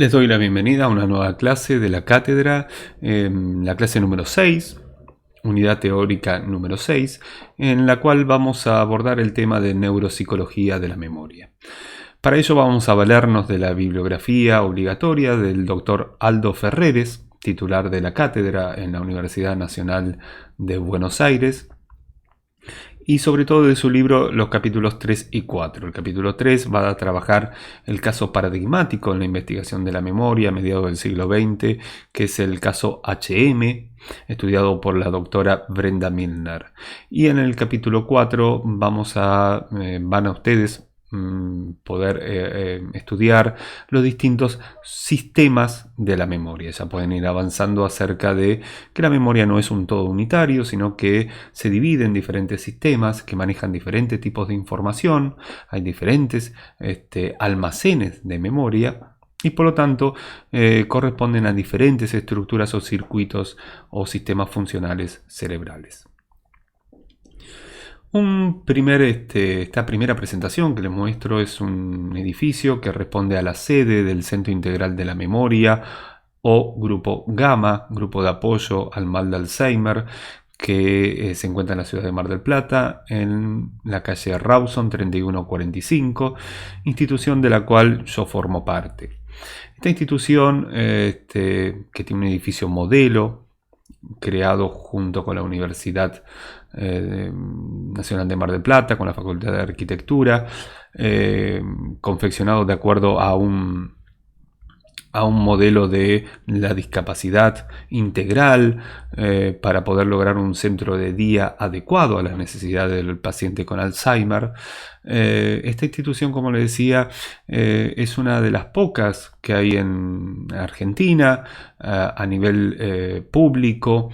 Les doy la bienvenida a una nueva clase de la cátedra, la clase número 6, unidad teórica número 6, en la cual vamos a abordar el tema de neuropsicología de la memoria. Para ello vamos a valernos de la bibliografía obligatoria del doctor Aldo Ferreres, titular de la cátedra en la Universidad Nacional de Buenos Aires, y sobre todo de su libro los capítulos 3 y 4. El capítulo 3 va a trabajar el caso paradigmático en la investigación de la memoria a mediados del siglo XX, que es el caso HM, estudiado por la doctora Brenda Milner. Y en el capítulo 4 van a ustedes poder estudiar los distintos sistemas de la memoria. Ya pueden ir avanzando acerca de que la memoria no es un todo unitario, sino que se divide en diferentes sistemas que manejan diferentes tipos de información. Hay diferentes almacenes de memoria y por lo tanto corresponden a diferentes estructuras o circuitos o sistemas funcionales cerebrales. Esta primera presentación que les muestro es un edificio que responde a la sede del Centro Integral de la Memoria o Grupo GAMA, Grupo de Apoyo al Mal de Alzheimer, que se encuentra en la ciudad de Mar del Plata, en la calle Rawson 3145, institución de la cual yo formo parte. Esta institución, que tiene un edificio modelo, creado junto con la Universidad Nacional de Mar del Plata, con la Facultad de Arquitectura, confeccionado de acuerdo a un modelo de la discapacidad integral para poder lograr un centro de día adecuado a las necesidades del paciente con Alzheimer. Esta institución, como les decía, es una de las pocas que hay en Argentina a nivel público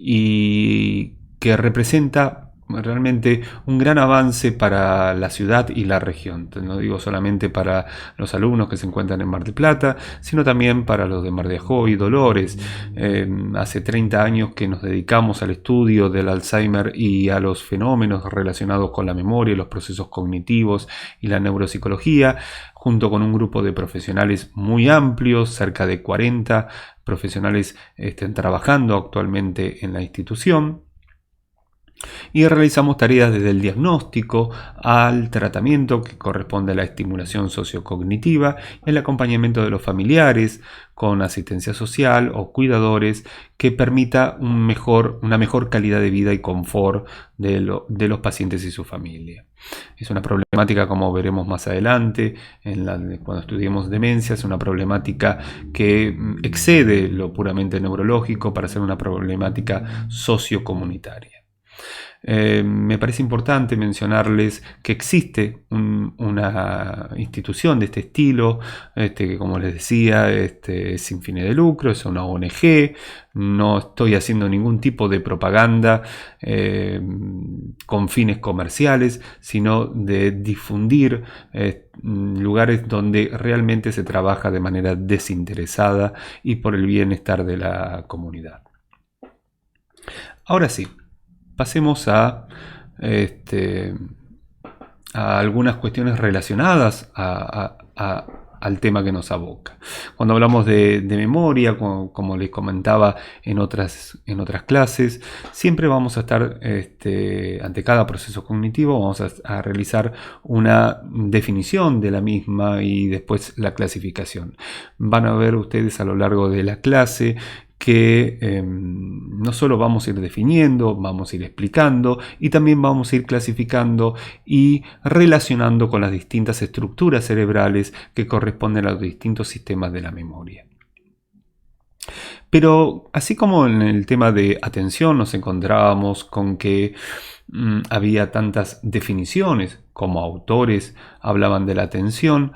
y que representa realmente un gran avance para la ciudad y la región. No digo solamente para los alumnos que se encuentran en Mar del Plata, sino también para los de Mar de Ajó y Dolores. Hace 30 años que nos dedicamos al estudio del Alzheimer y a los fenómenos relacionados con la memoria, los procesos cognitivos y la neuropsicología, junto con un grupo de profesionales muy amplios, cerca de 40 profesionales trabajando actualmente en la institución. Y realizamos tareas desde el diagnóstico al tratamiento, que corresponde a la estimulación sociocognitiva, y el acompañamiento de los familiares con asistencia social o cuidadores que permita una mejor calidad de vida y confort de los pacientes y su familia. Es una problemática, como veremos más adelante, cuando estudiemos demencia, es una problemática que excede lo puramente neurológico para ser una problemática sociocomunitaria. Me parece importante mencionarles que existe una institución de este estilo, que, como les decía, es sin fines de lucro, es una ONG. No estoy haciendo ningún tipo de propaganda con fines comerciales, sino de difundir lugares donde realmente se trabaja de manera desinteresada y por el bienestar de la comunidad. Ahora sí, pasemos a algunas cuestiones relacionadas al tema que nos aboca. Cuando hablamos de memoria, como les comentaba en otras clases, siempre vamos a estar, ante cada proceso cognitivo, vamos a realizar una definición de la misma y después la clasificación. Van a ver ustedes a lo largo de la clase que no solo vamos a ir definiendo, vamos a ir explicando y también vamos a ir clasificando y relacionando con las distintas estructuras cerebrales que corresponden a los distintos sistemas de la memoria. Pero así como en el tema de atención nos encontrábamos con que había tantas definiciones como autores hablaban de la atención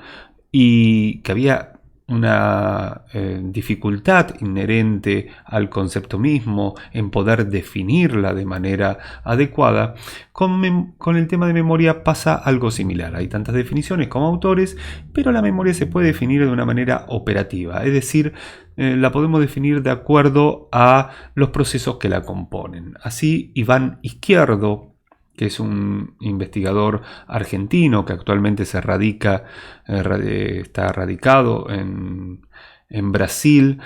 y que había una dificultad inherente al concepto mismo en poder definirla de manera adecuada, con el tema de memoria pasa algo similar. Hay tantas definiciones como autores, pero la memoria se puede definir de una manera operativa, es decir, la podemos definir de acuerdo a los procesos que la componen. Así, Iván Izquierdo, que es un investigador argentino que actualmente está radicado en Brasil,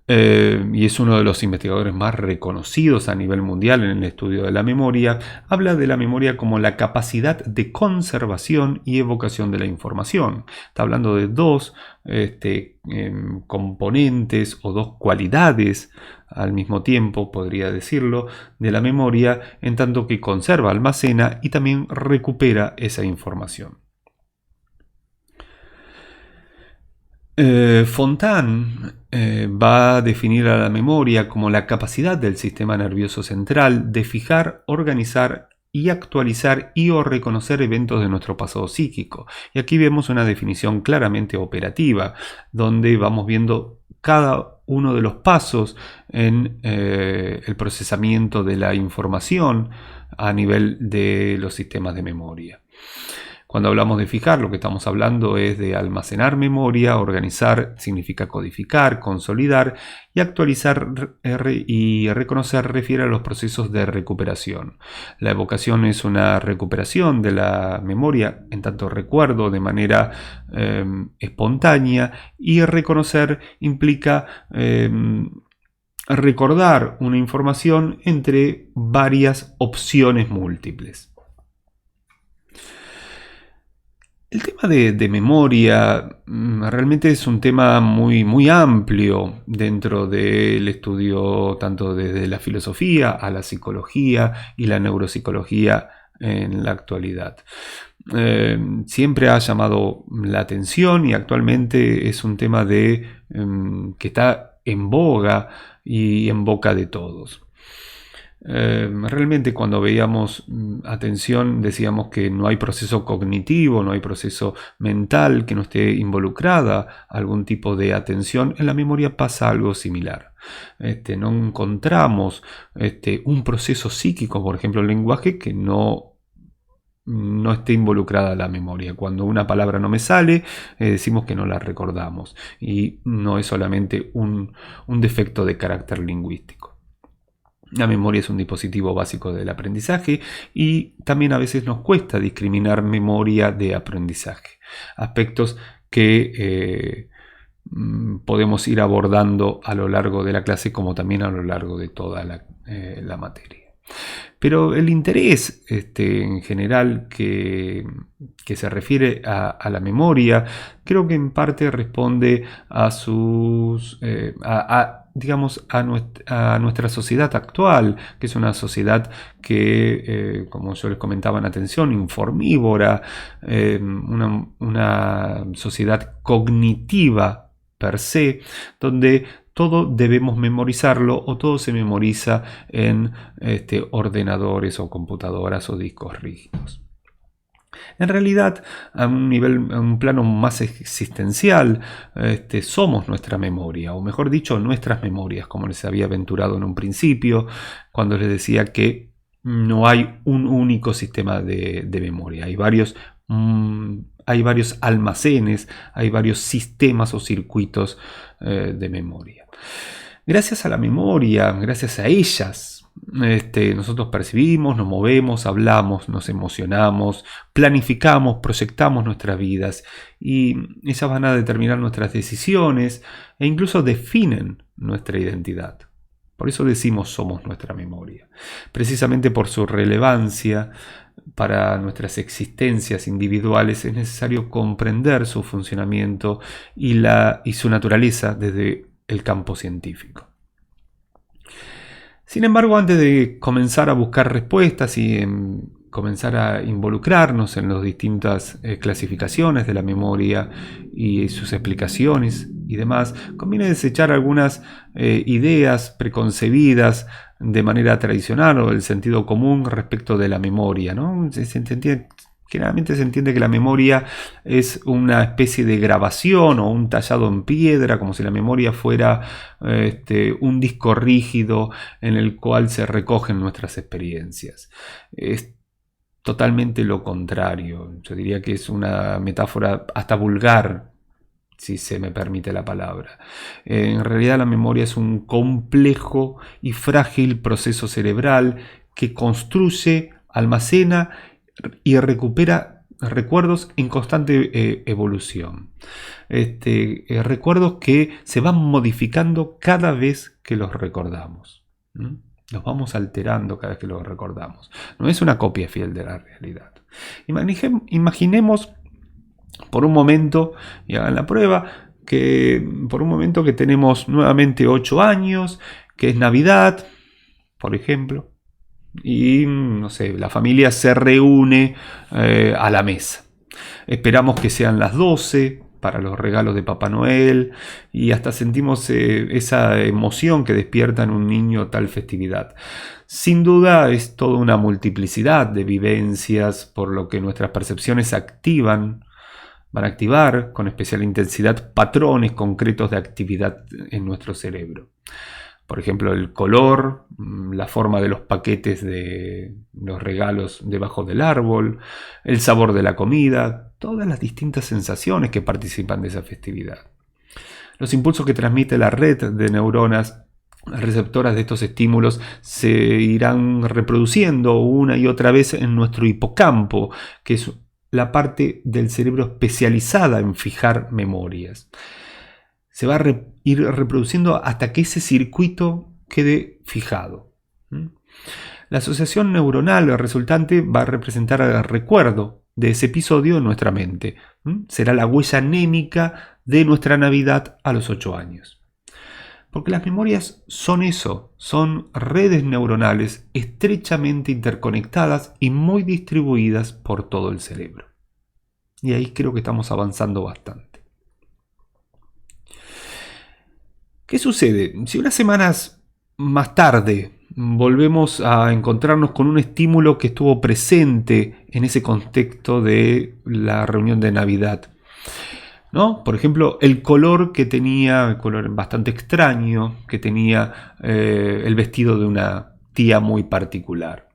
y es uno de los investigadores más reconocidos a nivel mundial en el estudio de la memoria. Habla de la memoria como la capacidad de conservación y evocación de la información. Está hablando de dos componentes o dos cualidades al mismo tiempo, podría decirlo, de la memoria, en tanto que conserva, almacena y también recupera esa información. Fontane va a definir a la memoria como la capacidad del sistema nervioso central de fijar, organizar y actualizar y o reconocer eventos de nuestro pasado psíquico. Y aquí vemos una definición claramente operativa, donde vamos viendo cada uno de los pasos en el procesamiento de la información a nivel de los sistemas de memoria. Cuando hablamos de fijar, lo que estamos hablando es de almacenar memoria. Organizar significa codificar, consolidar, y actualizar y reconocer refiere a los procesos de recuperación. La evocación es una recuperación de la memoria, en tanto recuerdo de manera espontánea, y reconocer implica recordar una información entre varias opciones múltiples. El tema de memoria realmente es un tema muy amplio dentro del estudio, tanto desde la filosofía a la psicología y la neuropsicología en la actualidad. Siempre ha llamado la atención y actualmente es un tema que está en boga y en boca de todos. Realmente cuando veíamos atención decíamos que no hay proceso cognitivo, no hay proceso mental que no esté involucrada algún tipo de atención. En la memoria pasa algo similar. No encontramos un proceso psíquico, por ejemplo el lenguaje, que no esté involucrada la memoria. Cuando una palabra no me sale, decimos que no la recordamos, y no es solamente un defecto de carácter lingüístico. La memoria es un dispositivo básico del aprendizaje, y también a veces nos cuesta discriminar memoria de aprendizaje. Aspectos que podemos ir abordando a lo largo de la clase, como también a lo largo de toda la materia. Pero el interés en general que se refiere a la memoria, creo que en parte responde a digamos, a nuestra sociedad actual, que es una sociedad que, como yo les comentaba en atención, informívora, una sociedad cognitiva per se, donde todo debemos memorizarlo, o todo se memoriza en ordenadores o computadoras o discos rígidos. En realidad, a un plano más existencial, somos nuestra memoria, o mejor dicho, nuestras memorias, como les había aventurado en un principio, cuando les decía que no hay un único sistema de memoria. Hay varios almacenes, hay varios sistemas o circuitos de memoria. Gracias a la memoria, gracias a ellas, nosotros percibimos, nos movemos, hablamos, nos emocionamos, planificamos, proyectamos nuestras vidas, y ellas van a determinar nuestras decisiones e incluso definen nuestra identidad. Por eso decimos somos nuestra memoria, precisamente por su relevancia para nuestras existencias individuales. Es necesario comprender su funcionamiento y su naturaleza desde el campo científico. Sin embargo, antes de comenzar a buscar respuestas y comenzar a involucrarnos en las distintas clasificaciones de la memoria y sus explicaciones y demás, conviene desechar algunas ideas preconcebidas de manera tradicional o del sentido común respecto de la memoria, ¿no? Generalmente se entiende que la memoria es una especie de grabación o un tallado en piedra, como si la memoria fuera un disco rígido en el cual se recogen nuestras experiencias. Es totalmente lo contrario. Yo diría que es una metáfora hasta vulgar, si se me permite la palabra. En realidad la memoria es un complejo y frágil proceso cerebral que construye, almacena y recupera recuerdos en constante evolución. Recuerdos que se van modificando cada vez que los recordamos. Los vamos alterando cada vez que los recordamos. No es una copia fiel de la realidad. Imaginemos por un momento, y hagan la prueba, que por un momento que tenemos nuevamente 8 años, que es Navidad, por ejemplo, y no sé, la familia se reúne a la mesa. Esperamos que sean las 12 para los regalos de Papá Noel y hasta sentimos esa emoción que despierta en un niño tal festividad. Sin duda es toda una multiplicidad de vivencias, por lo que nuestras percepciones van a activar con especial intensidad patrones concretos de actividad en nuestro cerebro. Por ejemplo, el color, la forma de los paquetes de los regalos debajo del árbol, el sabor de la comida, todas las distintas sensaciones que participan de esa festividad. Los impulsos que transmite la red de neuronas receptoras de estos estímulos se irán reproduciendo una y otra vez en nuestro hipocampo, que es la parte del cerebro especializada en fijar memorias. Se va a ir reproduciendo hasta que ese circuito quede fijado. La asociación neuronal resultante va a representar el recuerdo de ese episodio en nuestra mente. Será la huella anémica de nuestra Navidad a los 8 años. Porque las memorias son eso, son redes neuronales estrechamente interconectadas y muy distribuidas por todo el cerebro. Y ahí creo que estamos avanzando bastante. ¿Qué sucede? Si unas semanas más tarde volvemos a encontrarnos con un estímulo que estuvo presente en ese contexto de la reunión de Navidad, ¿no? Por ejemplo, el color bastante extraño que tenía el vestido de una tía muy particular.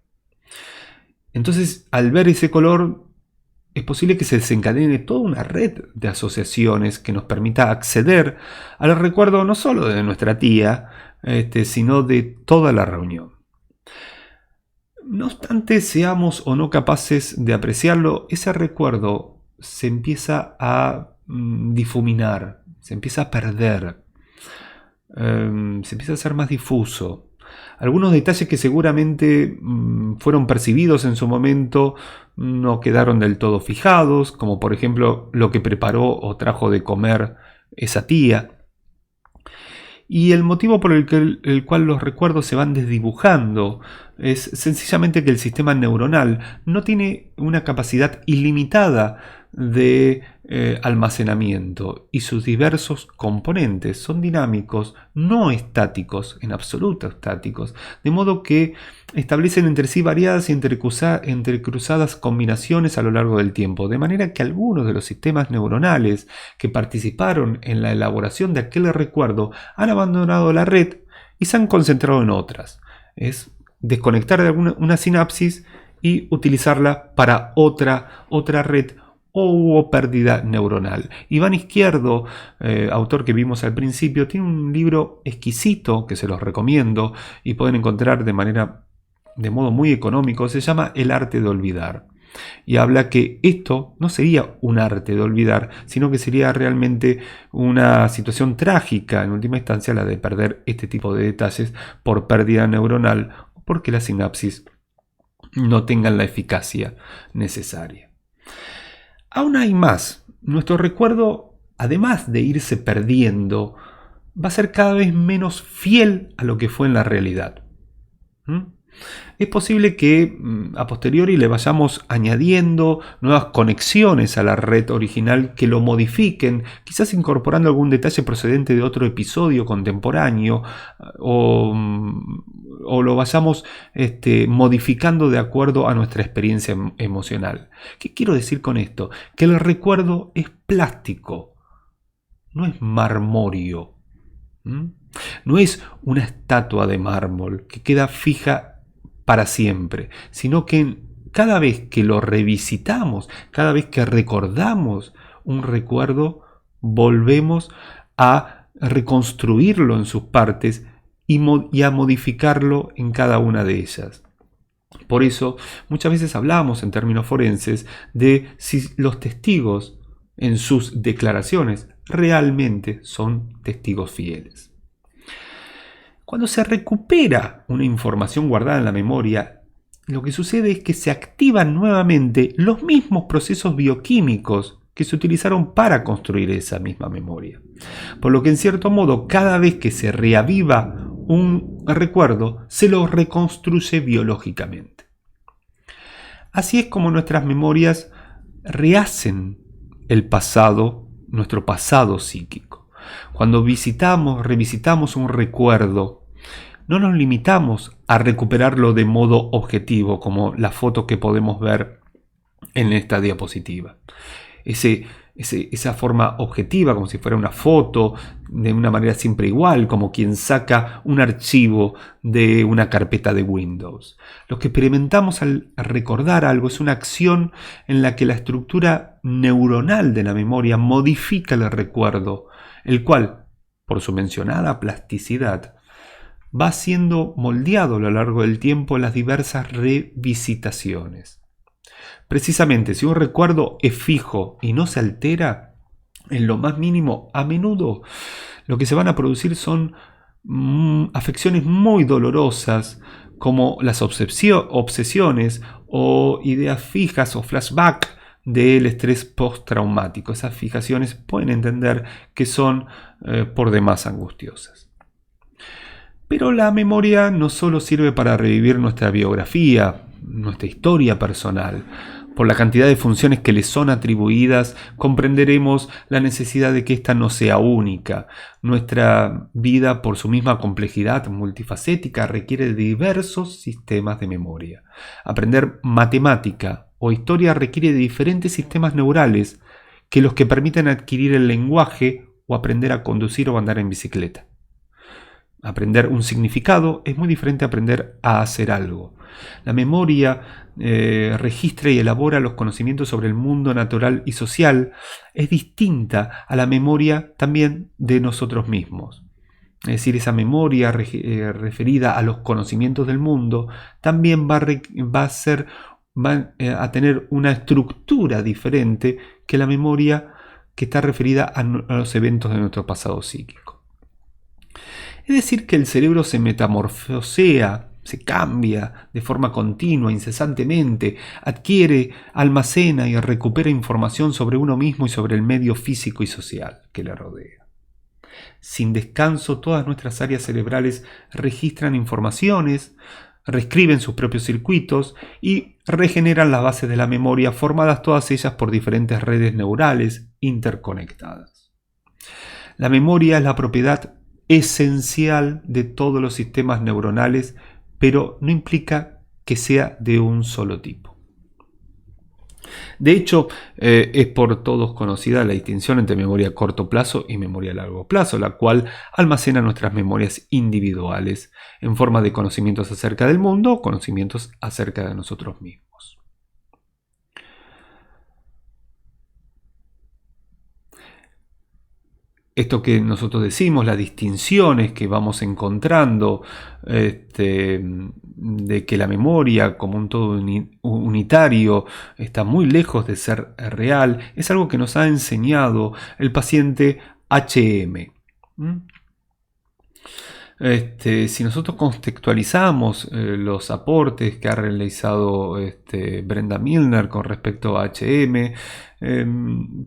Entonces, al ver ese color, es posible que se desencadene toda una red de asociaciones que nos permita acceder al recuerdo no solo de nuestra tía, sino de toda la reunión. No obstante, seamos o no capaces de apreciarlo, ese recuerdo se empieza a difuminar, se empieza a perder, se empieza a hacer más difuso. Algunos detalles que seguramente fueron percibidos en su momento no quedaron del todo fijados, como por ejemplo lo que preparó o trajo de comer esa tía. Y el motivo por el cual los recuerdos se van desdibujando es sencillamente que el sistema neuronal no tiene una capacidad ilimitada de almacenamiento y sus diversos componentes son dinámicos, no estáticos, en absoluto estáticos, de modo que establecen entre sí variadas y entrecruzadas combinaciones a lo largo del tiempo, de manera que algunos de los sistemas neuronales que participaron en la elaboración de aquel recuerdo han abandonado la red y se han concentrado en otras. Es desconectar de una sinapsis y utilizarla para otra red o hubo pérdida neuronal. Iván Izquierdo, autor que vimos al principio, tiene un libro exquisito que se los recomiendo y pueden encontrar de modo muy económico. Se llama El arte de olvidar y habla que esto no sería un arte de olvidar, sino que sería realmente una situación trágica en última instancia, la de perder este tipo de detalles por pérdida neuronal o porque las sinapsis no tengan la eficacia necesaria. Aún hay más. Nuestro recuerdo, además de irse perdiendo, va a ser cada vez menos fiel a lo que fue en la realidad. Es posible que a posteriori le vayamos añadiendo nuevas conexiones a la red original que lo modifiquen, quizás incorporando algún detalle procedente de otro episodio contemporáneo o lo vayamos modificando de acuerdo a nuestra experiencia emocional. ¿Qué quiero decir con esto? Que el recuerdo es plástico, no es marmóreo. No es una estatua de mármol que queda fija para siempre, sino que cada vez que lo revisitamos, cada vez que recordamos un recuerdo, volvemos a reconstruirlo en sus partes y a modificarlo en cada una de ellas. Por eso, muchas veces hablamos en términos forenses de si los testigos en sus declaraciones realmente son testigos fieles. Cuando se recupera una información guardada en la memoria, lo que sucede es que se activan nuevamente los mismos procesos bioquímicos que se utilizaron para construir esa misma memoria. Por lo que en cierto modo, cada vez que se reaviva un recuerdo, se lo reconstruye biológicamente. Así es como nuestras memorias rehacen el pasado, nuestro pasado psíquico. Cuando revisitamos un recuerdo, no nos limitamos a recuperarlo de modo objetivo, como la foto que podemos ver en esta diapositiva. Esa forma objetiva, como si fuera una foto, de una manera siempre igual, como quien saca un archivo de una carpeta de Windows. Lo que experimentamos al recordar algo es una acción en la que la estructura neuronal de la memoria modifica el recuerdo, el cual, por su mencionada plasticidad, va siendo moldeado a lo largo del tiempo en las diversas revisitaciones. Precisamente, si un recuerdo es fijo y no se altera en lo más mínimo, a menudo lo que se van a producir son afecciones muy dolorosas, como las obsesiones o ideas fijas o flashback del estrés postraumático. Esas fijaciones pueden entender que son por demás angustiosas. Pero la memoria no solo sirve para revivir nuestra biografía, nuestra historia personal. Por la cantidad de funciones que le son atribuidas, comprenderemos la necesidad de que ésta no sea única. Nuestra vida, por su misma complejidad multifacética, requiere de diversos sistemas de memoria. Aprender matemática o historia requiere de diferentes sistemas neurales que los que permiten adquirir el lenguaje o aprender a conducir o andar en bicicleta. Aprender un significado es muy diferente a aprender a hacer algo. La memoria registra y elabora los conocimientos sobre el mundo natural y social. Es distinta a la memoria también de nosotros mismos. Es decir, esa memoria referida a los conocimientos del mundo también va a tener una estructura diferente que la memoria que está referida a los eventos de nuestro pasado psíquico. Es decir, que el cerebro se metamorfosea, se cambia de forma continua, incesantemente, adquiere, almacena y recupera información sobre uno mismo y sobre el medio físico y social que le rodea. Sin descanso, todas nuestras áreas cerebrales registran informaciones, reescriben sus propios circuitos y regeneran las bases de la memoria, formadas todas ellas por diferentes redes neurales interconectadas. La memoria es la propiedad esencial de todos los sistemas neuronales, pero no implica que sea de un solo tipo. De hecho, es por todos conocida la distinción entre memoria a corto plazo y memoria a largo plazo, la cual almacena nuestras memorias individuales en forma de conocimientos acerca del mundo o conocimientos acerca de nosotros mismos. Esto que nosotros decimos, las distinciones que vamos encontrando, de que la memoria como un todo unitario está muy lejos de ser real, es algo que nos ha enseñado el paciente HM. Si nosotros contextualizamos los aportes que ha realizado Brenda Milner con respecto a HM,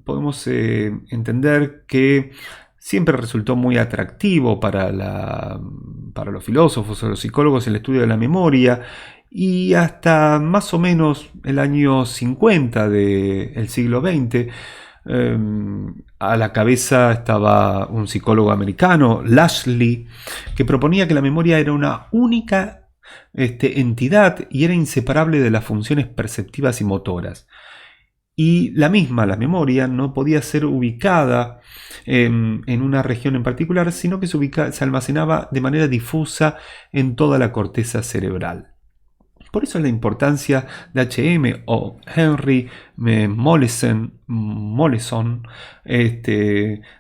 podemos entender que siempre resultó muy atractivo para los filósofos o los psicólogos el estudio de la memoria, y hasta más o menos el año 50 del siglo XX, a la cabeza estaba un psicólogo americano, Lashley, que proponía que la memoria era una única entidad y era inseparable de las funciones perceptivas y motoras. Y la memoria, no podía ser ubicada en una región en particular, sino que se almacenaba de manera difusa en toda la corteza cerebral. Por eso la importancia de HM o Henry Mollison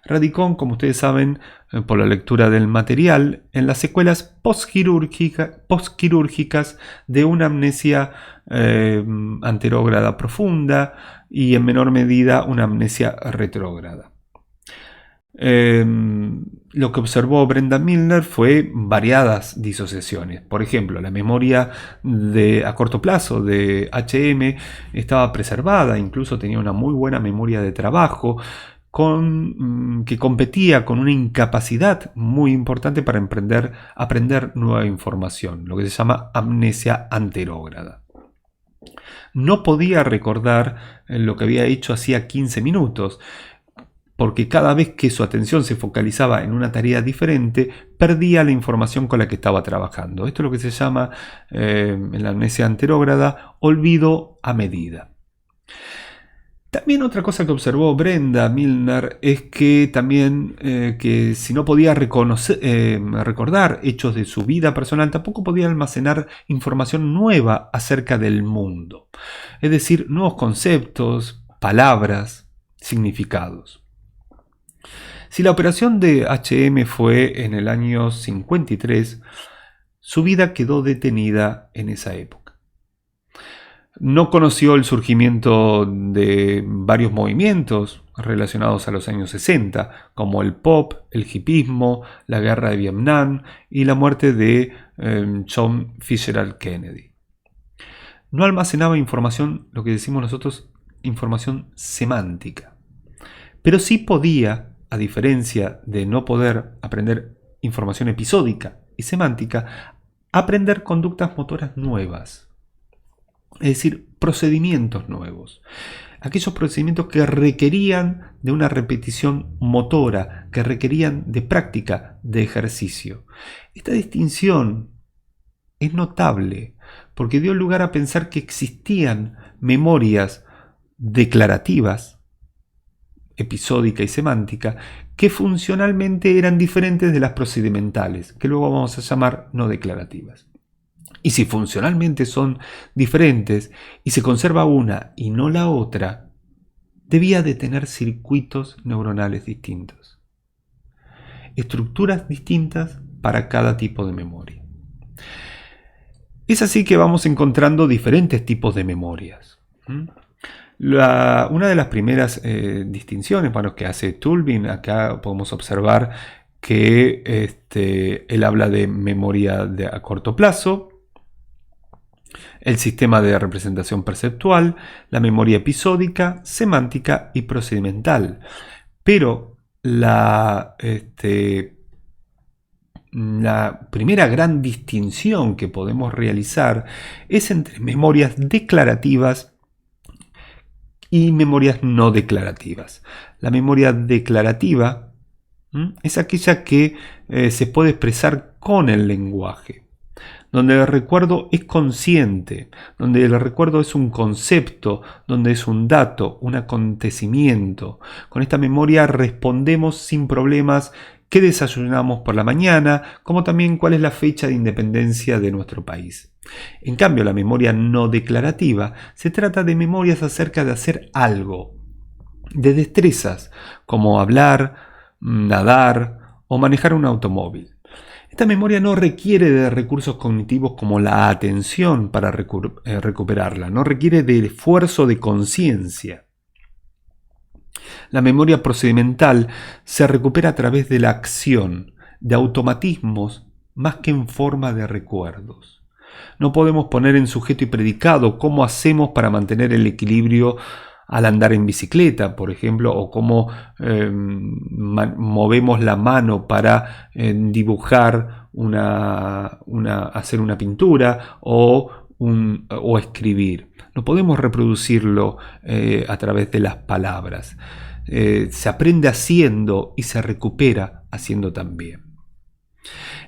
radicó, como ustedes saben, por la lectura del material, en las secuelas postquirúrgicas de una amnesia anterógrada profunda y en menor medida una amnesia retrógrada. Lo que observó Brenda Milner fue variadas disociaciones. Por ejemplo, la memoria a corto plazo de HM estaba preservada, incluso tenía una muy buena memoria de trabajo, que competía con una incapacidad muy importante para aprender nueva información, lo que se llama amnesia anterógrada. No podía recordar lo que había hecho hacía 15 minutos, porque cada vez que su atención se focalizaba en una tarea diferente, perdía la información con la que estaba trabajando. Esto es lo que se llama, en la amnesia anterógrada, olvido a medida. También otra cosa que observó Brenda Milner es que también que si no podía recordar hechos de su vida personal, tampoco podía almacenar información nueva acerca del mundo. Es decir, nuevos conceptos, palabras, significados. Si la operación de HM fue en el año 53, su vida quedó detenida en esa época. No conoció el surgimiento de varios movimientos relacionados a los años 60, como el pop, el hipismo, la guerra de Vietnam y la muerte de John Fitzgerald Kennedy. No almacenaba información, lo que decimos nosotros, información semántica, pero sí podía, a diferencia de no poder aprender información episódica y semántica, aprender conductas motoras nuevas. Es decir, procedimientos nuevos. Aquellos procedimientos que requerían de una repetición motora, que requerían de práctica, de ejercicio. Esta distinción es notable porque dio lugar a pensar que existían memorias declarativas, episódica y semántica, que funcionalmente eran diferentes de las procedimentales, que luego vamos a llamar no declarativas. Y si funcionalmente son diferentes y se conserva una y no la otra, debía de tener circuitos neuronales distintos, estructuras distintas para cada tipo de memoria. Es así que vamos encontrando diferentes tipos de memorias. Una de las primeras distinciones que hace Tulbin, acá podemos observar que él habla de memoria a corto plazo, el sistema de representación perceptual, la memoria episódica, semántica y procedimental. Pero la primera gran distinción que podemos realizar es entre memorias declarativas y memorias no declarativas. La memoria declarativa es aquella que se puede expresar con el lenguaje, donde el recuerdo es consciente, donde el recuerdo es un concepto, donde es un dato, un acontecimiento. Con esta memoria respondemos sin problemas qué desayunamos por la mañana, como también cuál es la fecha de independencia de nuestro país. En cambio, la memoria no declarativa se trata de memorias acerca de hacer algo, de destrezas, como hablar, nadar o manejar un automóvil. Esta memoria no requiere de recursos cognitivos como la atención para recuperarla, no requiere de esfuerzo de conciencia. La memoria procedimental se recupera a través de la acción, de automatismos, más que en forma de recuerdos. No podemos poner en sujeto y predicado cómo hacemos para mantener el equilibrio al andar en bicicleta, por ejemplo, o cómo movemos la mano para dibujar hacer una pintura o escribir. No podemos reproducirlo a través de las palabras. Se aprende haciendo y se recupera haciendo también.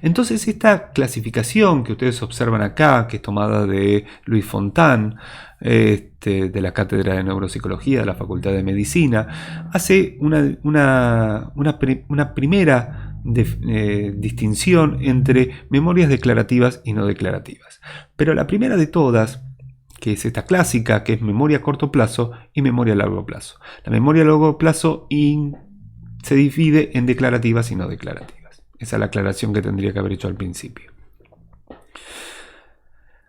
Entonces esta clasificación que ustedes observan acá, que es tomada de Luis Fontán, de la Cátedra de Neuropsicología de la Facultad de Medicina, hace una primera distinción entre memorias declarativas y no declarativas. Pero la primera de todas, que es esta clásica, que es memoria a corto plazo y memoria a largo plazo. La memoria a largo plazo se divide en declarativas y no declarativas. Esa es la aclaración que tendría que haber hecho al principio.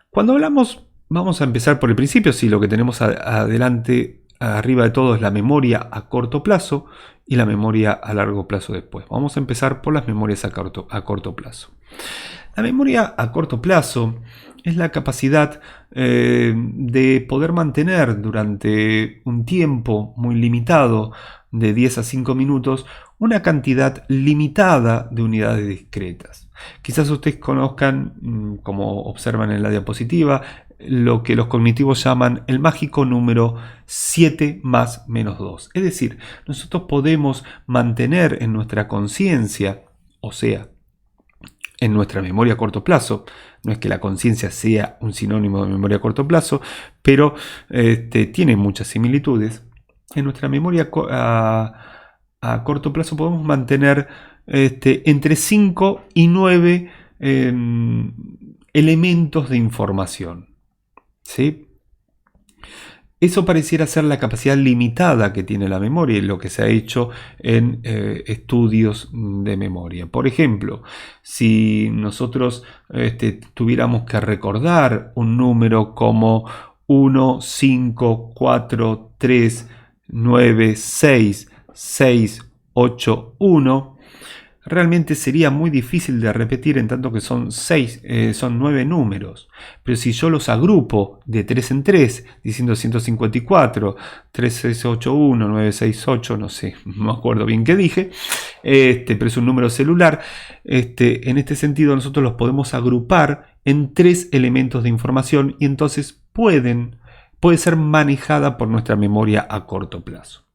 Cuando hablamos, vamos a empezar por el principio, si lo que tenemos adelante, arriba de todo, es la memoria a corto plazo y la memoria a largo plazo después. Vamos a empezar por las memorias a corto plazo. La memoria a corto plazo es la capacidad de poder mantener durante un tiempo muy limitado, de 10 a 5 minutos, una cantidad limitada de unidades discretas. Quizás ustedes conozcan, como observan en la diapositiva, lo que los cognitivos llaman el mágico número 7 más menos 2. Es decir, nosotros podemos mantener en nuestra conciencia, o sea, en nuestra memoria a corto plazo, no es que la conciencia sea un sinónimo de memoria a corto plazo, pero tiene muchas similitudes. En nuestra memoria a corto plazo podemos mantener entre 5 y 9 elementos de información, ¿sí? Eso pareciera ser la capacidad limitada que tiene la memoria y lo que se ha hecho en estudios de memoria. Por ejemplo, si nosotros tuviéramos que recordar un número como 1, 5, 4, 3, 9, 6, 6, 8, 1, realmente sería muy difícil de repetir en tanto que son 9 números. Pero si yo los agrupo de 3 en 3, diciendo 154, 3681, 968, no sé, no me acuerdo bien qué dije, pero es un número celular, en este sentido nosotros los podemos agrupar en 3 elementos de información y entonces puede ser manejada por nuestra memoria a corto plazo.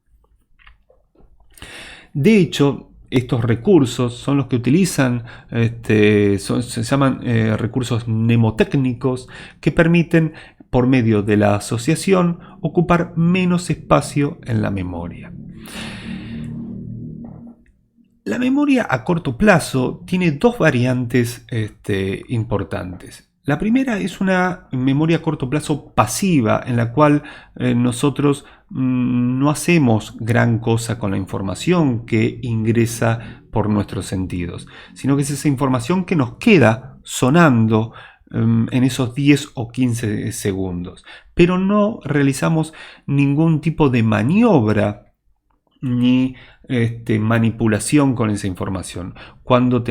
De hecho, estos recursos son los que utilizan, se llaman recursos mnemotécnicos, que permiten, por medio de la asociación, ocupar menos espacio en la memoria. La memoria a corto plazo tiene dos variantes importantes. La primera es una memoria a corto plazo pasiva, en la cual nosotros no hacemos gran cosa con la información que ingresa por nuestros sentidos, sino que es esa información que nos queda sonando en esos 10 o 15 segundos. Pero no realizamos ningún tipo de maniobra ni manipulación con esa información. Cuando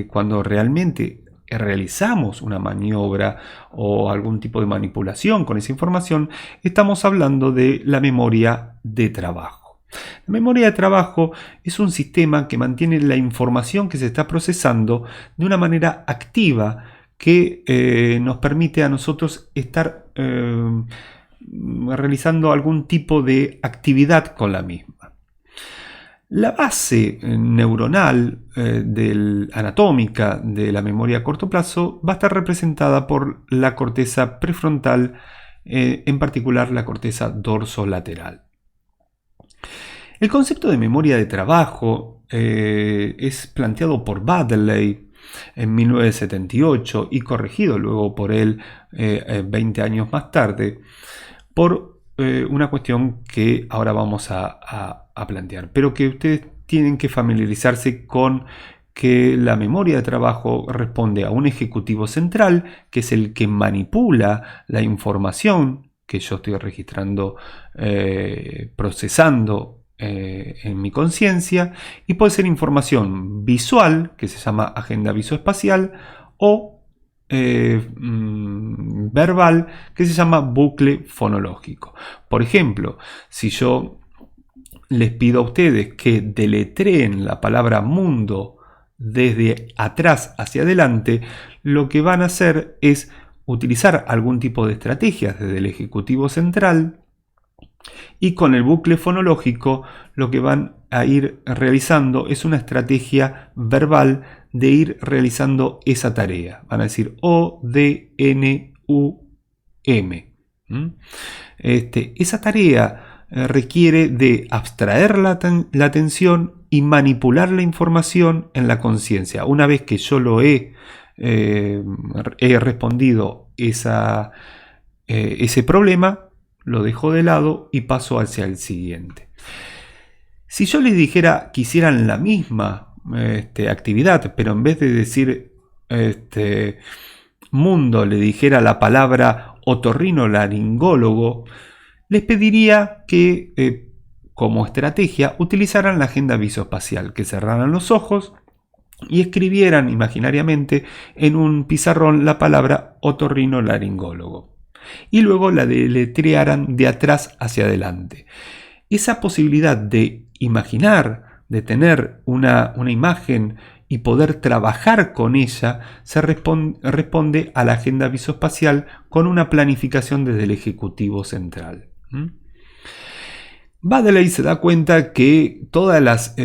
cuando realmente realizamos una maniobra o algún tipo de manipulación con esa información, estamos hablando de la memoria de trabajo. La memoria de trabajo es un sistema que mantiene la información que se está procesando de una manera activa que nos permite a nosotros estar realizando algún tipo de actividad con la misma. La base neuronal anatómica de la memoria a corto plazo va a estar representada por la corteza prefrontal, en particular la corteza dorsolateral. El concepto de memoria de trabajo es planteado por Baddeley en 1978 y corregido luego por él 20 años más tarde por una cuestión que ahora vamos a plantear, pero que ustedes tienen que familiarizarse con que la memoria de trabajo responde a un ejecutivo central, que es el que manipula la información que yo estoy registrando, procesando en mi conciencia, y puede ser información visual, que se llama agenda visoespacial, o verbal, que se llama bucle fonológico. Por ejemplo, si yo les pido a ustedes que deletreen la palabra mundo desde atrás hacia adelante, lo que van a hacer es utilizar algún tipo de estrategias desde el ejecutivo central, y con el bucle fonológico lo que van a ir realizando es una estrategia verbal de ir realizando esa tarea. Van a decir O, D, N, U, M. Esa tarea requiere de abstraer la atención y manipular la información en la conciencia. Una vez que yo lo he respondido ese problema, lo dejo de lado y paso hacia el siguiente. Si yo les dijera que hicieran la misma actividad, pero en vez de decir mundo le dijera la palabra otorrinolaringólogo, les pediría que como estrategia utilizaran la agenda visoespacial, que cerraran los ojos y escribieran imaginariamente en un pizarrón la palabra otorrinolaringólogo y luego la deletrearan de atrás hacia adelante. Esa posibilidad de imaginar, de tener una imagen y poder trabajar con ella, se responde a la agenda visoespacial con una planificación desde el Ejecutivo Central. Baddeley se da cuenta que todas las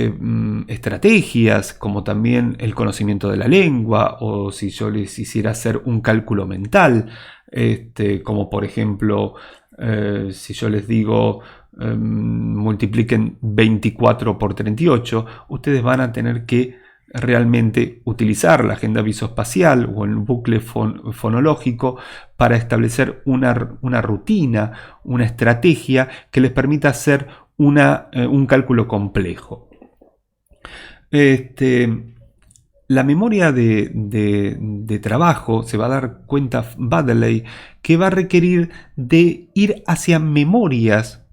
estrategias, como también el conocimiento de la lengua, o si yo les hiciera hacer un cálculo mental, como por ejemplo, si yo les digo multipliquen 24 por 38, ustedes van a tener que realmente utilizar la agenda visoespacial o el bucle fonológico para establecer una rutina, una estrategia que les permita hacer un cálculo complejo. La memoria de trabajo, se va a dar cuenta Baddeley, que va a requerir de ir hacia memorias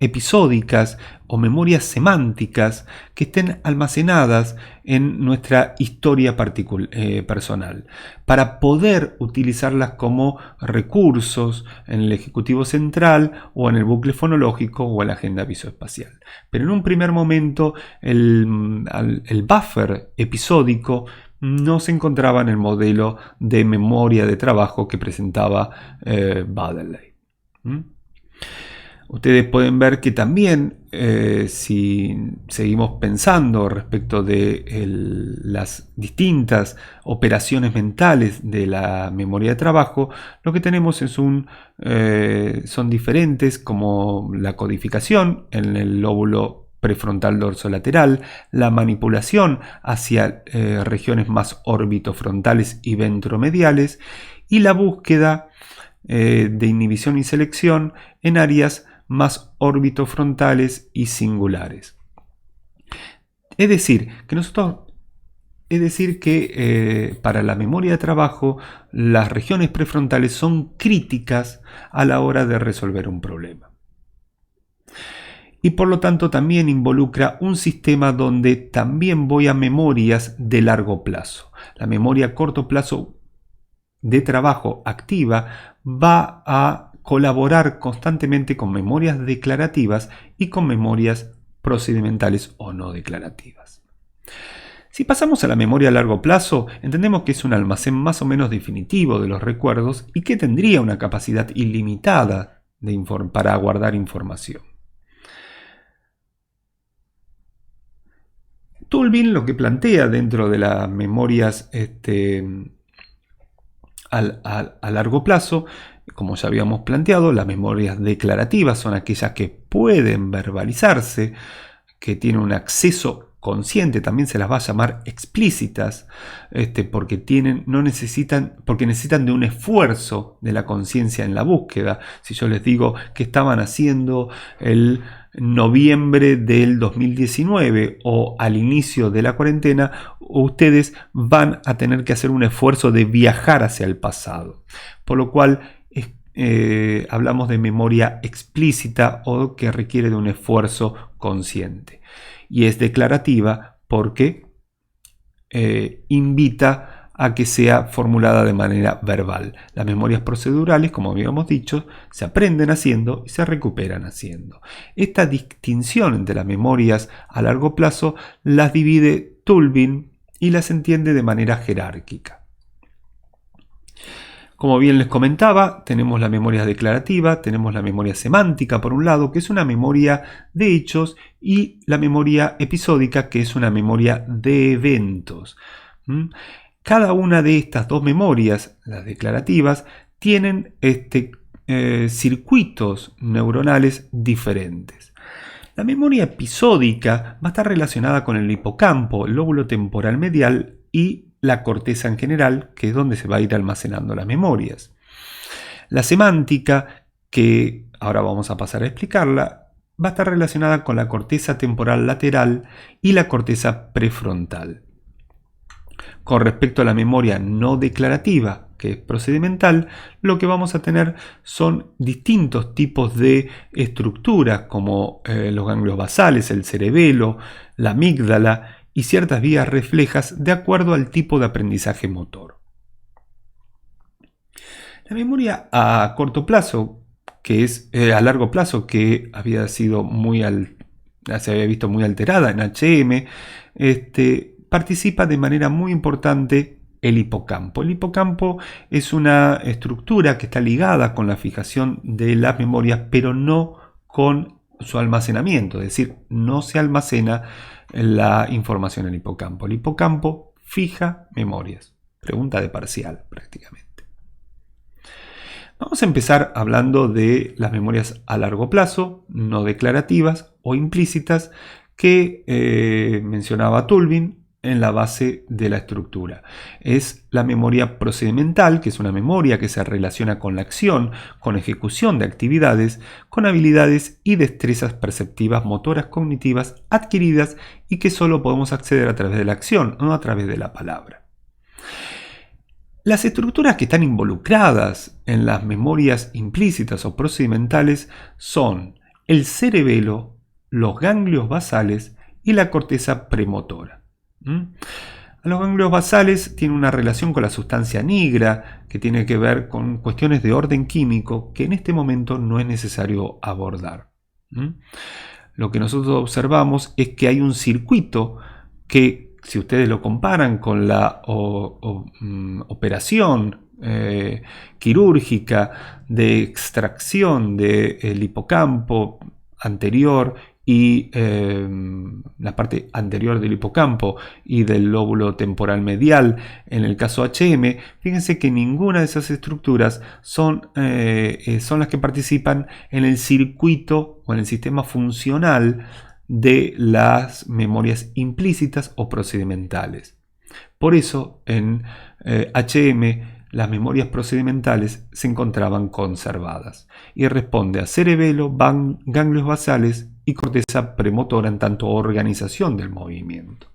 episódicas o memorias semánticas que estén almacenadas en nuestra historia personal, para poder utilizarlas como recursos en el Ejecutivo Central o en el bucle fonológico o en la agenda visoespacial. Pero en un primer momento el buffer episódico no se encontraba en el modelo de memoria de trabajo que presentaba Baddeley. Ustedes pueden ver que también, si seguimos pensando respecto de las distintas operaciones mentales de la memoria de trabajo, lo que tenemos son diferentes, como la codificación en el lóbulo prefrontal dorsolateral, la manipulación hacia regiones más orbitofrontales y ventromediales, y la búsqueda de inhibición y selección en áreas más orbitofrontales y singulares. Es decir, que para la memoria de trabajo las regiones prefrontales son críticas a la hora de resolver un problema. Y por lo tanto también involucra un sistema donde también voy a memorias de largo plazo. La memoria a corto plazo de trabajo activa va a colaborar constantemente con memorias declarativas y con memorias procedimentales o no declarativas. Si pasamos a la memoria a largo plazo, entendemos que es un almacén más o menos definitivo de los recuerdos y que tendría una capacidad ilimitada para guardar información. Tolbin lo que plantea dentro de las memorias a largo plazo, como ya habíamos planteado, las memorias declarativas son aquellas que pueden verbalizarse, que tienen un acceso consciente, también se las va a llamar explícitas, porque necesitan de un esfuerzo de la conciencia en la búsqueda. Si yo les digo que estaban haciendo el noviembre del 2019 o al inicio de la cuarentena, ustedes van a tener que hacer un esfuerzo de viajar hacia el pasado, por lo cual hablamos de memoria explícita o que requiere de un esfuerzo consciente, y es declarativa porque invita a que sea formulada de manera verbal. Las memorias procedurales, como habíamos dicho, se aprenden haciendo y se recuperan haciendo. Esta distinción entre las memorias a largo plazo las divide Tolbin y las entiende de manera jerárquica. Como bien les comentaba, tenemos la memoria declarativa, tenemos la memoria semántica por un lado, que es una memoria de hechos, y la memoria episódica, que es una memoria de eventos. Cada una de estas dos memorias, las declarativas, tienen circuitos neuronales diferentes. La memoria episódica va a estar relacionada con el hipocampo, el lóbulo temporal medial y la corteza en general, que es donde se va a ir almacenando las memorias. La semántica, que ahora vamos a pasar a explicarla, va a estar relacionada con la corteza temporal lateral y la corteza prefrontal. Con respecto a la memoria no declarativa, que es procedimental, lo que vamos a tener son distintos tipos de estructuras, como los ganglios basales, el cerebelo, la amígdala y ciertas vías reflejas de acuerdo al tipo de aprendizaje motor. La memoria a corto plazo, que es a largo plazo, que se había visto muy alterada en HM, participa de manera muy importante el hipocampo. El hipocampo es una estructura que está ligada con la fijación de las memorias, pero no con su almacenamiento, es decir, no se almacena la información en el hipocampo. El hipocampo fija memorias. Pregunta de parcial, prácticamente. Vamos a empezar hablando de las memorias a largo plazo, no declarativas o implícitas, que mencionaba Tulvin en la base de la estructura. Es la memoria procedimental, que es una memoria que se relaciona con la acción, con ejecución de actividades, con habilidades y destrezas perceptivas, motoras, cognitivas, adquiridas y que solo podemos acceder a través de la acción, no a través de la palabra. Las estructuras que están involucradas en las memorias implícitas o procedimentales son el cerebelo, los ganglios basales y la corteza premotora. Los ganglios basales tienen una relación con la sustancia nigra que tiene que ver con cuestiones de orden químico que en este momento no es necesario abordar. Lo que nosotros observamos es que hay un circuito que, si ustedes lo comparan con la operación quirúrgica de extracción del hipocampo anterior y la parte anterior del hipocampo y del lóbulo temporal medial, en el caso HM, fíjense que ninguna de esas estructuras son las que participan en el circuito o en el sistema funcional de las memorias implícitas o procedimentales. Por eso en HM las memorias procedimentales se encontraban conservadas y responde a cerebelo, ganglios basales y corteza premotora en tanto organización del movimiento.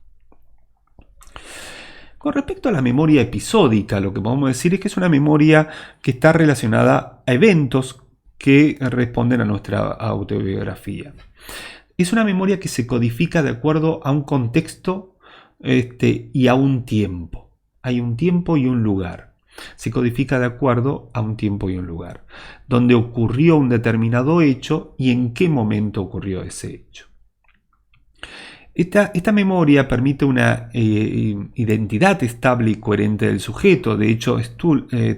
Con respecto a la memoria episódica, lo que podemos decir es que es una memoria que está relacionada a eventos que responden a nuestra autobiografía. Es una memoria que se codifica de acuerdo a un contexto y a un tiempo. Hay un tiempo y un lugar. Se codifica de acuerdo a un tiempo y un lugar, donde ocurrió un determinado hecho y en qué momento ocurrió ese hecho. Esta memoria permite una identidad estable y coherente del sujeto. De hecho,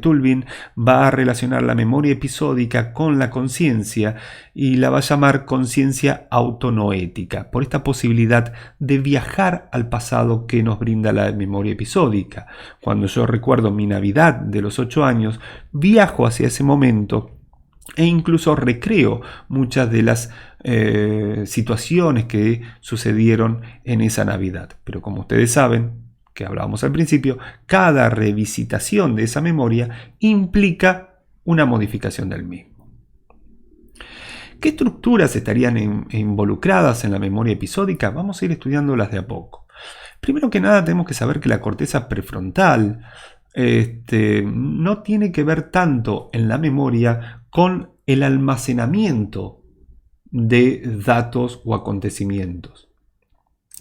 Tulvin va a relacionar la memoria episódica con la conciencia y la va a llamar conciencia autonoética, por esta posibilidad de viajar al pasado que nos brinda la memoria episódica. Cuando yo recuerdo mi Navidad de los 8 años, viajo hacia ese momento e incluso recreo muchas de las situaciones que sucedieron en esa Navidad. Pero como ustedes saben, que hablábamos al principio, cada revisitación de esa memoria implica una modificación del mismo. ¿Qué estructuras estarían involucradas en la memoria episódica? Vamos a ir estudiándolas de a poco. Primero que nada tenemos que saber que la corteza prefrontal no tiene que ver tanto en la memoria con el almacenamiento de datos o acontecimientos.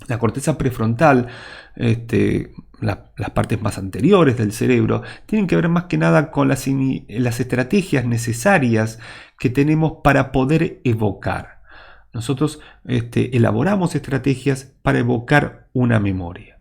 La corteza prefrontal, las partes más anteriores del cerebro, tienen que ver más que nada con las estrategias necesarias que tenemos para poder evocar. Nosotros elaboramos estrategias para evocar una memoria.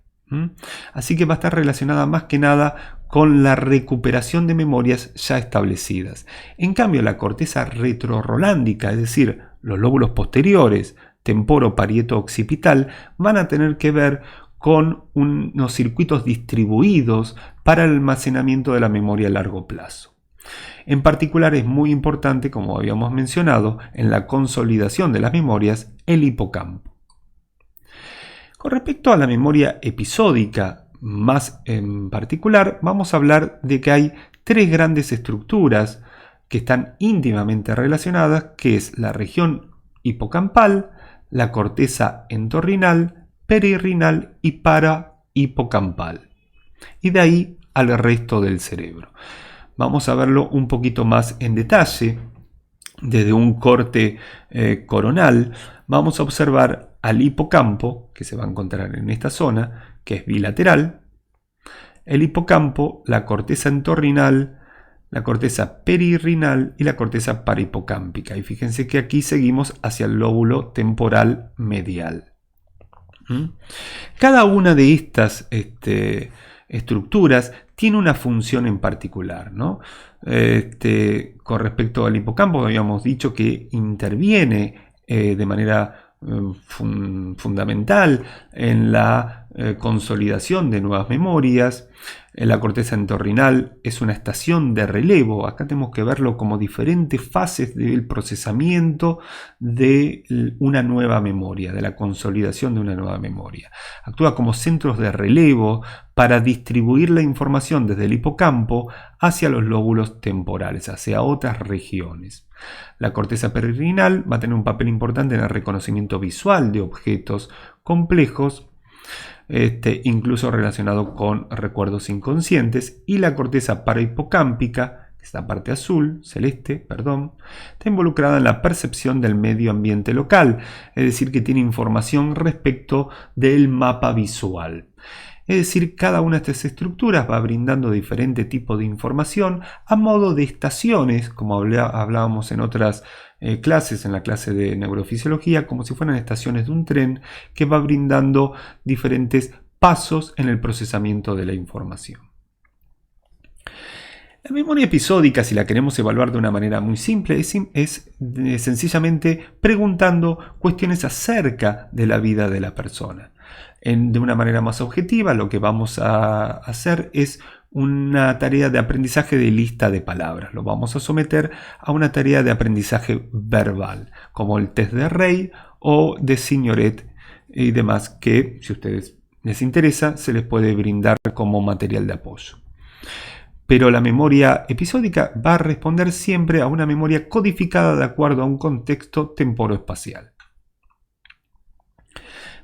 Así que va a estar relacionada más que nada con la recuperación de memorias ya establecidas. En cambio, la corteza retrorolándica, es decir, los lóbulos posteriores, temporo-parieto-occipital, van a tener que ver con unos circuitos distribuidos para el almacenamiento de la memoria a largo plazo. En particular es muy importante, como habíamos mencionado, en la consolidación de las memorias, el hipocampo. Con respecto a la memoria episódica, más en particular, vamos a hablar de que hay tres grandes estructuras que están íntimamente relacionadas, que es la región hipocampal, la corteza entorrinal, perirrinal y parahipocampal. Y de ahí al resto del cerebro. Vamos a verlo un poquito más en detalle. Desde un corte coronal vamos a observar al hipocampo, que se va a encontrar en esta zona, que es bilateral, el hipocampo, la corteza entorrinal, la corteza perirrinal y la corteza parahipocámpica. Y fíjense que aquí seguimos hacia el lóbulo temporal medial. Cada una de estas estructuras tiene una función en particular, ¿no? Con respecto al hipocampo habíamos dicho que interviene de manera fundamental en la consolidación de nuevas memorias. La corteza entorrinal es una estación de relevo. Acá tenemos que verlo como diferentes fases del procesamiento de una nueva memoria, de la consolidación de una nueva memoria. Actúa como centros de relevo para distribuir la información desde el hipocampo hacia los lóbulos temporales, hacia otras regiones. La corteza perirrinal va a tener un papel importante en el reconocimiento visual de objetos complejos, incluso relacionado con recuerdos inconscientes, y la corteza parahipocámpica, esta parte azul, celeste, está involucrada en la percepción del medio ambiente local, es decir, que tiene información respecto del mapa visual. Es decir, cada una de estas estructuras va brindando diferente tipo de información a modo de estaciones, como hablábamos en otras clases, en la clase de neurofisiología, como si fueran estaciones de un tren que va brindando diferentes pasos en el procesamiento de la información. La memoria episódica, si la queremos evaluar de una manera muy simple, es sencillamente preguntando cuestiones acerca de la vida de la persona. De una manera más objetiva, lo que vamos a hacer es una tarea de aprendizaje de lista de palabras. Lo vamos a someter a una tarea de aprendizaje verbal, como el test de Rey o de Signoret y demás, que si a ustedes les interesa, se les puede brindar como material de apoyo. Pero la memoria episódica va a responder siempre a una memoria codificada de acuerdo a un contexto temporoespacial.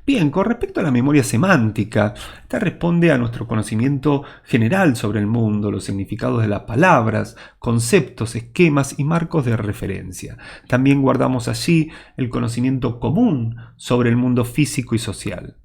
Bien, con respecto a la memoria semántica, esta responde a nuestro conocimiento general sobre el mundo, los significados de las palabras, conceptos, esquemas y marcos de referencia. También guardamos allí el conocimiento común sobre el mundo físico y social.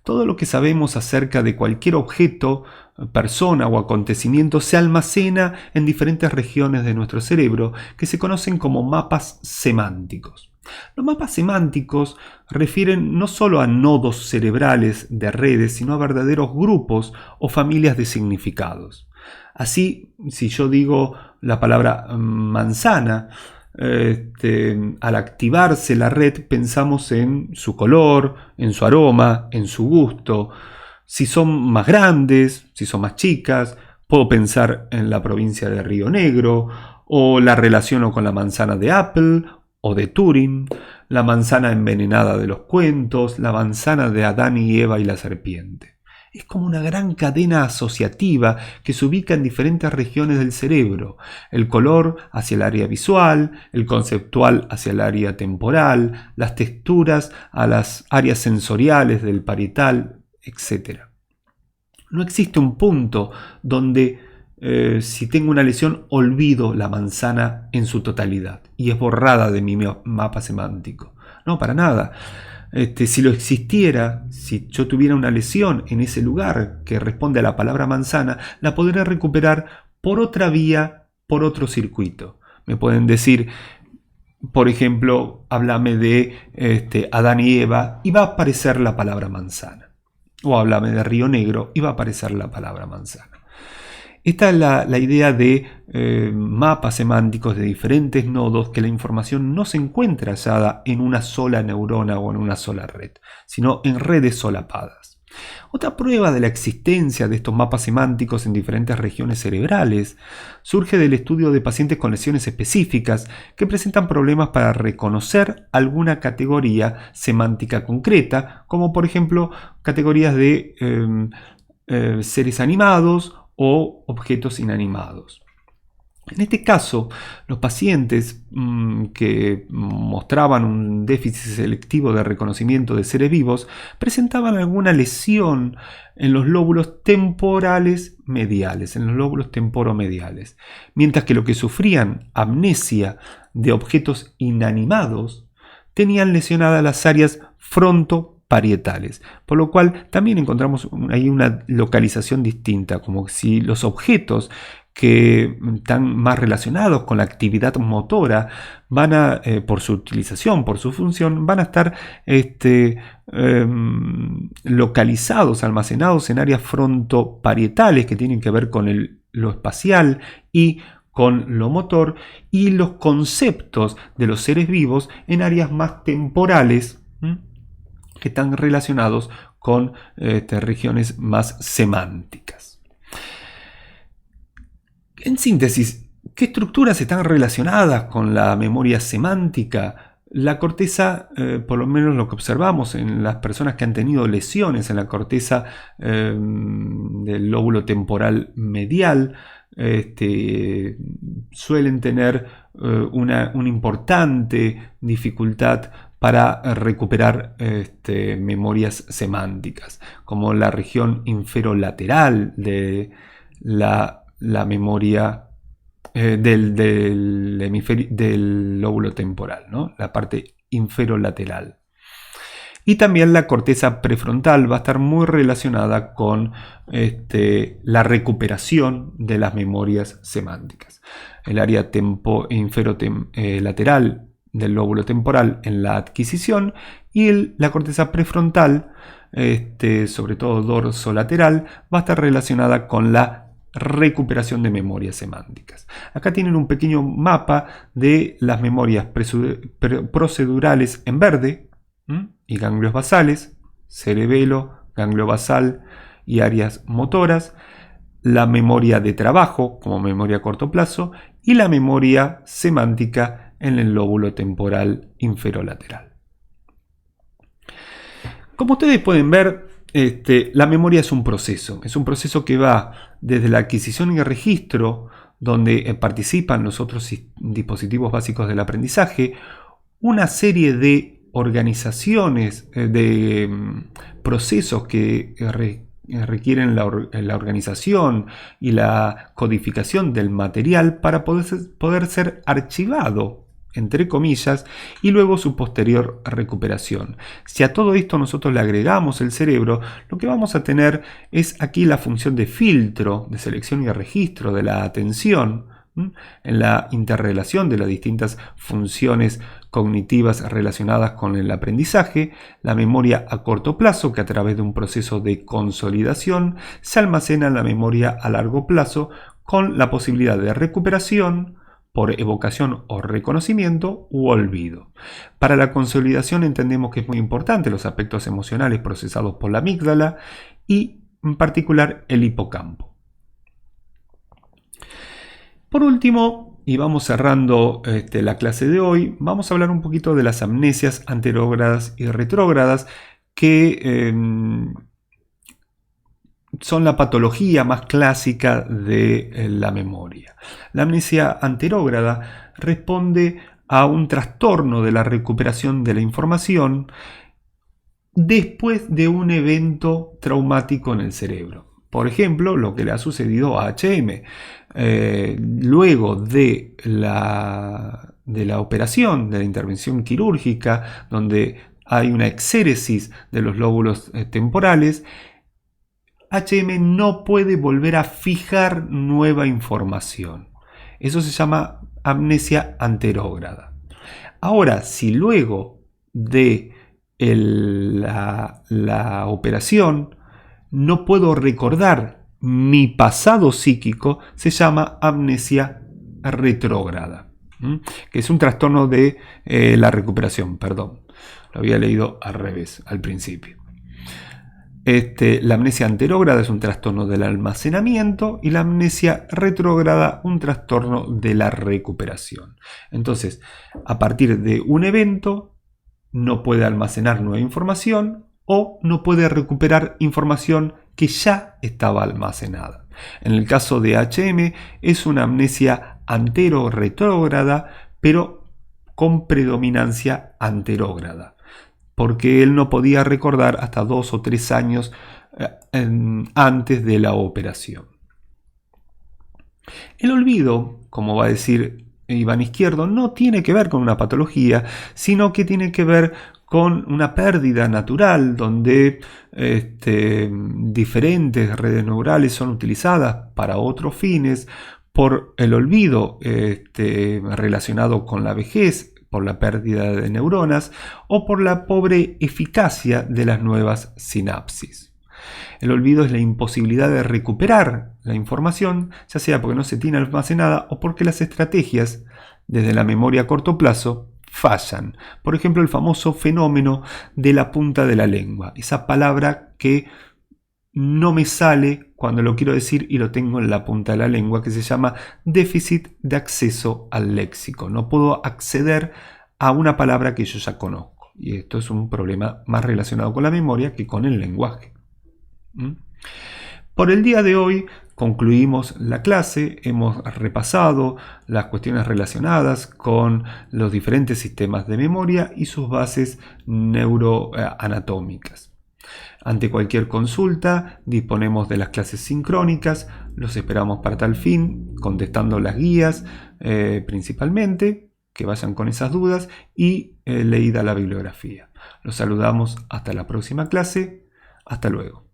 Todo lo que sabemos acerca de cualquier objeto, persona o acontecimiento se almacena en diferentes regiones de nuestro cerebro que se conocen como mapas semánticos. Los mapas semánticos refieren no solo a nodos cerebrales de redes, sino a verdaderos grupos o familias de significados. Así, si yo digo la palabra manzana, al activarse la red pensamos en su color, en su aroma, en su gusto. Si son más grandes, si son más chicas, puedo pensar en la provincia de Río Negro, o la relaciono con la manzana de Apple o de Turing, la manzana envenenada de los cuentos, la manzana de Adán y Eva y la serpiente. Es como una gran cadena asociativa que se ubica en diferentes regiones del cerebro. El color hacia el área visual, el conceptual hacia el área temporal, las texturas a las áreas sensoriales del parietal, etc. No existe un punto donde si tengo una lesión olvido la manzana en su totalidad y es borrada de mi mapa semántico. No, para nada. Si lo existiera, si yo tuviera una lesión en ese lugar que responde a la palabra manzana, la podré recuperar por otra vía, por otro circuito. Me pueden decir, por ejemplo, háblame de Adán y Eva y va a aparecer la palabra manzana. O háblame de Río Negro y va a aparecer la palabra manzana. Esta es la idea de mapas semánticos de diferentes nodos, que la información no se encuentra hallada en una sola neurona o en una sola red, sino en redes solapadas. Otra prueba de la existencia de estos mapas semánticos en diferentes regiones cerebrales surge del estudio de pacientes con lesiones específicas que presentan problemas para reconocer alguna categoría semántica concreta, como por ejemplo categorías de seres animados o objetos inanimados. En este caso, los pacientes que mostraban un déficit selectivo de reconocimiento de seres vivos presentaban alguna lesión en los lóbulos temporales mediales, en los lóbulos temporomediales, mientras que los que sufrían amnesia de objetos inanimados tenían lesionadas las áreas frontoparietales, por lo cual también encontramos ahí una localización distinta, como si los objetos que están más relacionados con la actividad motora van a, por su utilización, por su función, van a estar localizados, almacenados en áreas frontoparietales que tienen que ver con lo espacial y con lo motor, y los conceptos de los seres vivos en áreas más temporales que están relacionados con regiones más semánticas. En síntesis, ¿qué estructuras están relacionadas con la memoria semántica? La corteza, por lo menos lo que observamos en las personas que han tenido lesiones en la corteza del lóbulo temporal medial, suelen tener una importante dificultad para recuperar memorias semánticas, como la región inferolateral de la memoria del lóbulo temporal, ¿no? La parte inferolateral. Y también la corteza prefrontal va a estar muy relacionada con la recuperación de las memorias semánticas. El área inferolateral del lóbulo temporal en la adquisición y la corteza prefrontal, sobre todo dorsolateral, va a estar relacionada con la recuperación de memorias semánticas. Acá tienen un pequeño mapa de las memorias procedurales en verde y ganglios basales, cerebelo, ganglio basal y áreas motoras, la memoria de trabajo como memoria a corto plazo y la memoria semántica en el lóbulo temporal inferolateral. Como ustedes pueden ver, la memoria es un proceso que va desde la adquisición y el registro, donde participan los otros dispositivos básicos del aprendizaje, una serie de organizaciones, de procesos que requieren la organización y la codificación del material para poder ser archivado, entre comillas, y luego su posterior recuperación. Si a todo esto nosotros le agregamos el cerebro, lo que vamos a tener es aquí la función de filtro, de selección y registro de la atención, en la interrelación de las distintas funciones cognitivas relacionadas con el aprendizaje, la memoria a corto plazo, que a través de un proceso de consolidación se almacena en la memoria a largo plazo con la posibilidad de recuperación por evocación o reconocimiento u olvido. Para la consolidación entendemos que es muy importante los aspectos emocionales procesados por la amígdala y en particular el hipocampo. Por último, y vamos cerrando la clase de hoy, vamos a hablar un poquito de las amnesias anterógradas y retrógradas, que son la patología más clásica de la memoria. La amnesia anterógrada responde a un trastorno de la recuperación de la información después de un evento traumático en el cerebro. Por ejemplo, lo que le ha sucedido a HM. Luego de la operación, de la intervención quirúrgica, donde hay una exéresis de los lóbulos temporales, HM no puede volver a fijar nueva información. Eso se llama amnesia anterógrada. Ahora, si luego de la operación no puedo recordar mi pasado psíquico, se llama amnesia retrógrada, que es un trastorno de la recuperación, perdón. Lo había leído al revés al principio. La amnesia anterógrada es un trastorno del almacenamiento y la amnesia retrógrada un trastorno de la recuperación. Entonces, a partir de un evento, no puede almacenar nueva información o no puede recuperar información que ya estaba almacenada. En el caso de HM es una amnesia antero-retrógrada, pero con predominancia anterógrada, porque él no podía recordar hasta 2 o 3 años antes de la operación. El olvido, como va a decir Iván Izquierdo, no tiene que ver con una patología, sino que tiene que ver con una pérdida natural donde diferentes redes neurales son utilizadas para otros fines, por el olvido relacionado con la vejez, por la pérdida de neuronas o por la pobre eficacia de las nuevas sinapsis. El olvido es la imposibilidad de recuperar la información, ya sea porque no se tiene almacenada o porque las estrategias desde la memoria a corto plazo fallan. Por ejemplo, el famoso fenómeno de la punta de la lengua, esa palabra que no me sale cuando lo quiero decir y lo tengo en la punta de la lengua, que se llama déficit de acceso al léxico. No puedo acceder a una palabra que yo ya conozco. Y esto es un problema más relacionado con la memoria que con el lenguaje. Por el día de hoy concluimos la clase, hemos repasado las cuestiones relacionadas con los diferentes sistemas de memoria y sus bases neuroanatómicas. Ante cualquier consulta disponemos de las clases sincrónicas, los esperamos para tal fin, contestando las guías principalmente, que vayan con esas dudas y leída la bibliografía. Los saludamos hasta la próxima clase, hasta luego.